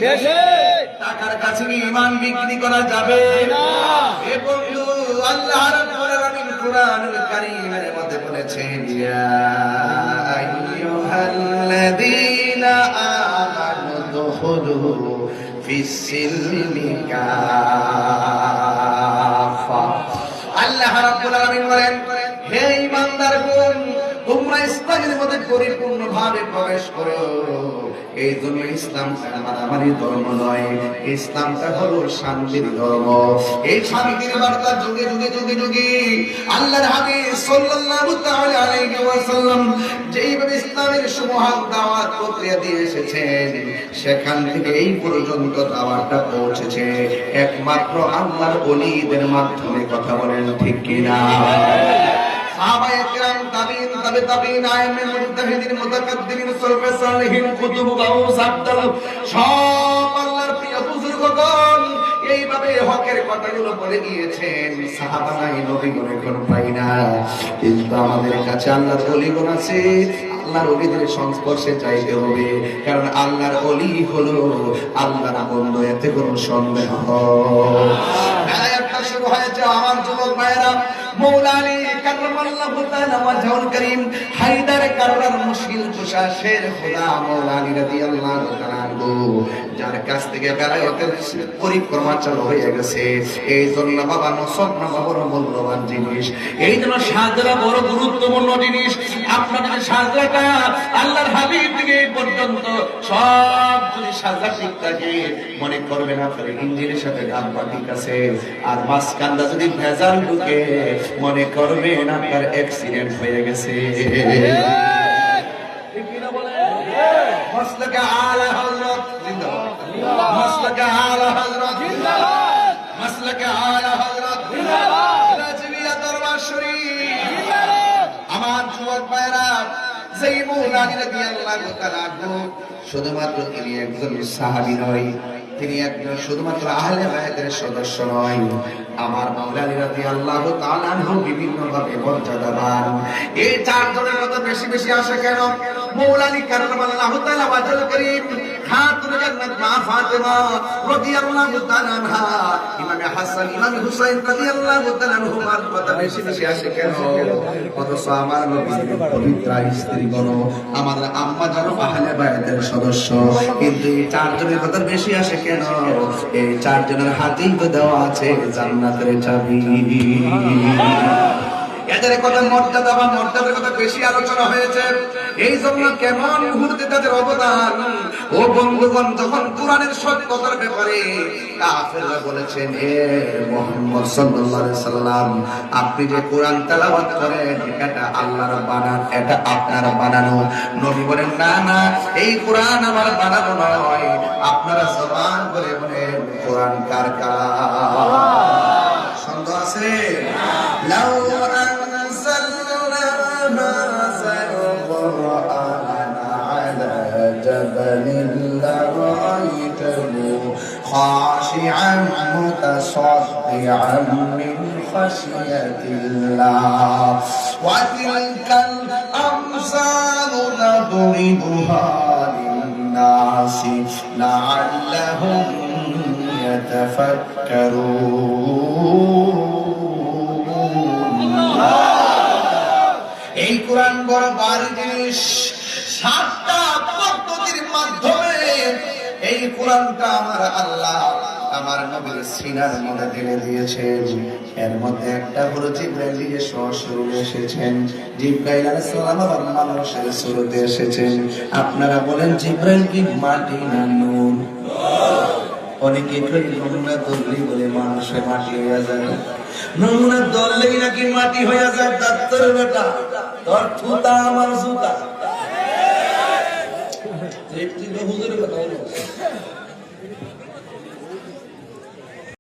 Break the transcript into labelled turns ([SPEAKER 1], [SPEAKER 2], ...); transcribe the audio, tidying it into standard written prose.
[SPEAKER 1] বেশি টাকার কাছে ঈমান বিক্রি করা যাবে না। এ বন্ধু, আল্লাহ রাব্বুল আলামিন কুরআনুল কারীমের মধ্যে বলেছেন, ইয়া আইয়ুহাল্লাযীনা আমানু দুখুলু ফিস-সিলমি কাফা। আল্লাহ রাব্বুল আলামিন বলেন, হে ঈমানদারগণ, তোমরা ইসলামের মধ্যে পরিপূর্ণভাবে প্রবেশ করো। এই জন্য ইসলামটা মারামারি ধর্ম নয়, ইসলামটা হলো শান্তির ধর্ম। এই শান্তির বার্তা যুগে যুগে যুগে যুগে আল্লাহর হাবিব সাল্লাল্লাহু তাআলা আলাইহি ওয়াসাল্লাম যেইভাবে ইসলামের সুমহান দাওয়াত প্রক্রিয়া দিয়ে এসেছেন, সেখান থেকে এই পর্যন্ত দাওয়াতটা পৌঁছেছে একমাত্র আল্লাহর ওলিদের মাধ্যমে। কথা বলেন ঠিক কিনা? সাহাবায়ে কেরাম, তাবিঈন, তাবিঈন, আইম্মে, মুজতাহিদিন, মুতাকাদ্দিমিন, সালফে সালেহিন, কুতুব, গাউস, আবদাল, সব আল্লাহর প্রিয় বুজুর্গগণ এইভাবে হকের কথাগুলো বলে গিয়েছেন। সাহাবা নাই, নবীগণ এখন পাই না, কিন্তু আমাদের কাছে আল্লাহর ওলিগণ আছে। আল্লাহর ওলিদের সংস্পর্শে চাইতে হবে, কারণ আল্লাহর ওলি হলো আল্লাহর বন্ধু, এতে কোনো সন্দেহ নাই। একটা শুরু হয়েছে আমার যুবক ভাইয়েরা, মৌলা আলী কাররামাল্লাহু তাআলা ওয়াজহুল কারীম, হায়দার কাররার মুশকিল কুশা শের খোদা মৌলা আলী রাদিয়াল্লাহু তাআলা আনহু, যার কাছ থেকে বেলায়েতের পরিক্রমা চালু হয়ে গেছে। এই জন্য বাবা নসব নামা বড় মূল্যবান জিনিস, এই জন্য সাজদা বড় গুরুত্বপূর্ণ জিনিস। আপনাদের সাজদাটা আল্লাহর হাবিব থেকে এই পর্যন্ত সব যদি সাজদা ঠিক থাকে, মনে করবেন আপনার ইঞ্জিনের সাথে গাম্বা ঠিক আছে, আর মাঝখানটা যদি ভেজাল ঢুকে, মনে করবেন আপনার অ্যাক্সিডেন্ট হয়ে গেছে। মাসলাকে আলা হযরত জিন্দাবাদ, মাসলাকে আলা হযরত জিন্দাবাদ, মাসলাকে আলা হযরত জিন্দাবাদ, রাজবিয়া দরবার শরীফ জিন্দাবাদ। আমার যুবক ভাইরা, যেই মৌলা আলী রাদিয়াল্লাহু তাআলা আনহু শুধুমাত্র তিনি একজন সাহাবী নয়, তিনি একজন শুধুমাত্র আহলে বায়াতের সদস্য নয়, আমার মাওলা আলী রাদিয়াল্লাহু তাআলা আনহু বিভিন্ন ভাবে মর্যাদাবান। এই চারজনের কথা বেশি বেশি আসে কেন? মাওলা আলী কাররামাল্লাহু তাআলা ওয়াজহুল কারীম, খাতুন জান্নাত মা ফাতেমা রাদিয়াল্লাহু তাআলা আনহা, ইমাম হাসান, ইমাম হুসাইন রাদিয়াল্লাহু তাআলা আনহুমার কথা বেশি বেশি আসে কেন? অথচ আমার নবীর পবিত্র স্ত্রীগণ, আমার আম্মা যারা আহলে বায়াতের সদস্য, কিন্তু এই চারজনের কথা বেশি আসে কেন? এই চারজনের হাতেই তো দেওয়া আছে জান্নাতের চাবি। এদের কথা মর্যাদা বা মর্যাদার কথা বেশি আলোচনা হয়েছে, এই জন্য কেমন মুহূর্তে তাদের অবদান। ও বন্ধুগণ, যখন কোরআনের সত্যতার ব্যাপারে কাফেররা বলেছেন, হে মুহাম্মদ সাল্লাল্লাহু আলাইহি সাল্লাম, আপনি যে কোরআন তেলাওয়াত করেন এটা আল্লাহর বানান, এটা আপনার বানানো। নবী বলেন, না না, এই কোরআন আমার বানানো নয়। আপনারা জবান করে বলেন, কোরআন কার কালাম? সন্দেহ আছে? লাউ جبل لرأيته خاشعا متصدعا من خشية الله وتلك الأمثال نضربها للناس لعلهم يتفكرون। এই কোরআন বড় ভারী জিনিস। 7টা পদ্ধতির মাধ্যমে এই কোরআনটা আমার আল্লাহ আমার নবীর সিনার মধ্যে ঢেলে দিয়েছেন। এর মধ্যে একটা হলো জিবরাইল নিজে সরাসরি এসেছেন। জিবরাইল আলাইহিস সালাম আবার মানুষের সুরতে এসেছেন। আপনারা বলেন, জিবরাইল কি মাটি না নূর? অনেকে নমুনা ধরলেই বলে মানুষের মাটি হয়ে যায়, নমুনা ধরলেই নাকি মাটি হয়ে যায়। ডাক্তার বেটা, তোর থুতা আমার জুতা।